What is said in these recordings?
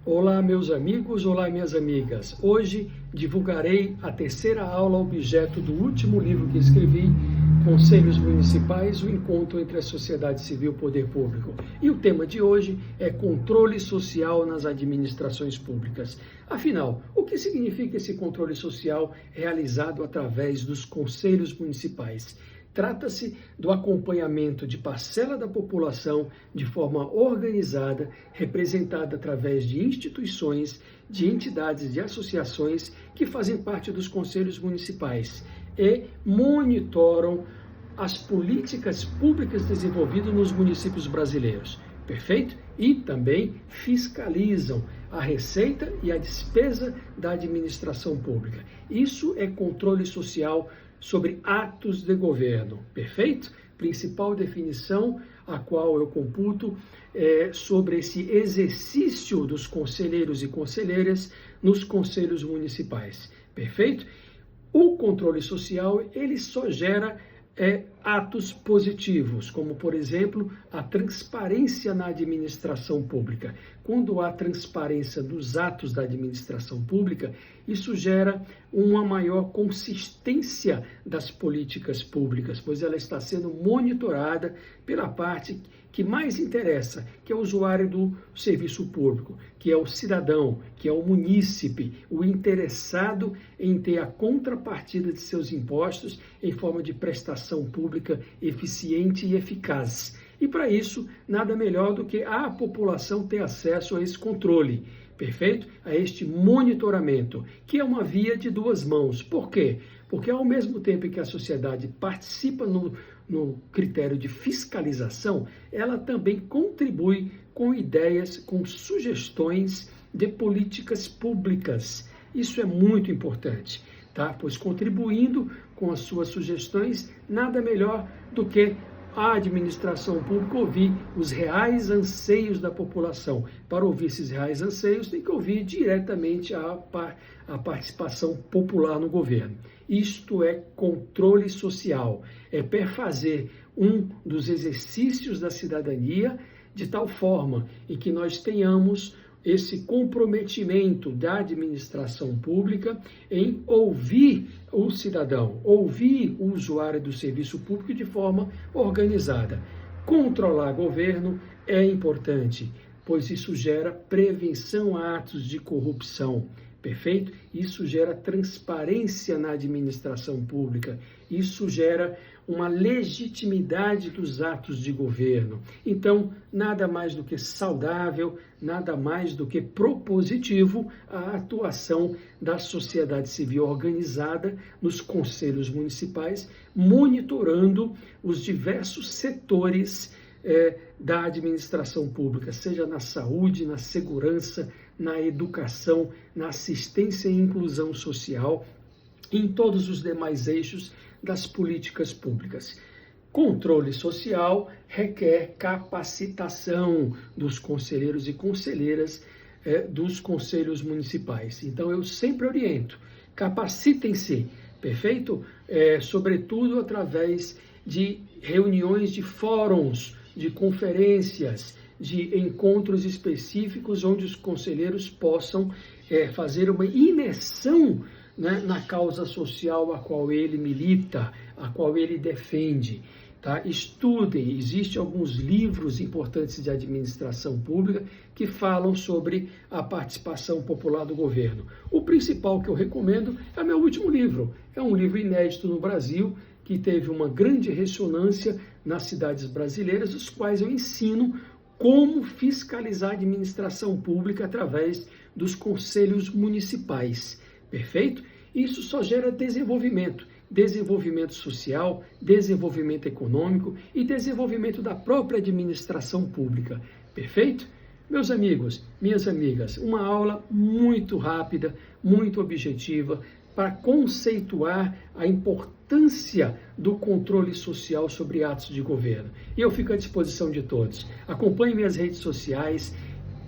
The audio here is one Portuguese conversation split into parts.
Olá, meus amigos, olá, minhas amigas. Hoje divulgarei a terceira aula objeto do último livro que escrevi, Conselhos Municipais, o encontro entre a sociedade civil e o poder público. E o tema de hoje é controle social nas administrações públicas. Afinal, o que significa esse controle social realizado através dos conselhos municipais? Trata-se do acompanhamento de parcela da população de forma organizada, representada através de instituições, de entidades, de associações que fazem parte dos conselhos municipais e monitoram as políticas públicas desenvolvidas nos municípios brasileiros. Perfeito? E também fiscalizam a receita e a despesa da administração pública. Isso é controle social sobre atos de governo. Perfeito? Principal definição a qual eu computo sobre esse exercício dos conselheiros e conselheiras nos conselhos municipais. Perfeito? O controle social, ele só gera atos positivos, como, por exemplo, a transparência na administração pública. Quando há transparência dos atos da administração pública, isso gera uma maior consistência das políticas públicas, pois ela está sendo monitorada pela parte que mais interessa, que é o usuário do serviço público, que é o cidadão, que é o munícipe, o interessado em ter a contrapartida de seus impostos em forma de prestação pública eficiente e eficaz. E para isso, nada melhor do que a população ter acesso a esse controle, perfeito? A este monitoramento, que é uma via de duas mãos. Por quê? Porque ao mesmo tempo que a sociedade participa no critério de fiscalização, ela também contribui com ideias, com sugestões de políticas públicas. Isso é muito importante, tá? Pois contribuindo com as suas sugestões, nada melhor do que a administração pública ouvir os reais anseios da população. Para ouvir esses reais anseios, tem que ouvir diretamente a participação popular no governo. Isto é controle social, é perfazer um dos exercícios da cidadania de tal forma em que nós tenhamos esse comprometimento da administração pública em ouvir o cidadão, ouvir o usuário do serviço público de forma organizada. Controlar governo é importante, pois isso gera prevenção a atos de corrupção. Perfeito? Isso gera transparência na administração pública, isso gera uma legitimidade dos atos de governo. Então, nada mais do que saudável, nada mais do que propositivo a atuação da sociedade civil organizada nos conselhos municipais, monitorando os diversos setores da administração pública, seja na saúde, na segurança, na educação, na assistência e inclusão social, em todos os demais eixos das políticas públicas. Controle social requer capacitação dos conselheiros e conselheiras dos conselhos municipais. Então, eu sempre oriento, capacitem-se, perfeito? Sobretudo através de reuniões de fóruns, de conferências, de encontros específicos onde os conselheiros possam fazer uma imersão, né, na causa social a qual ele milita, a qual ele defende. Tá? Estudem, existem alguns livros importantes de administração pública que falam sobre a participação popular do governo. O principal que eu recomendo é o meu último livro. É um livro inédito no Brasil, que teve uma grande ressonância nas cidades brasileiras, os quais eu ensino como fiscalizar a administração pública através dos conselhos municipais. Perfeito? Isso só gera desenvolvimento social, desenvolvimento econômico e desenvolvimento da própria administração pública. Perfeito? Meus amigos, minhas amigas, uma aula muito rápida, muito objetiva, para conceituar a importância do controle social sobre atos de governo. E eu fico à disposição de todos. Acompanhe minhas redes sociais,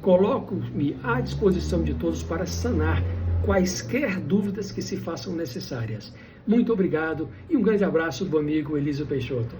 coloco-me à disposição de todos para sanar quaisquer dúvidas que se façam necessárias. Muito obrigado e um grande abraço do amigo Elísio Peixoto.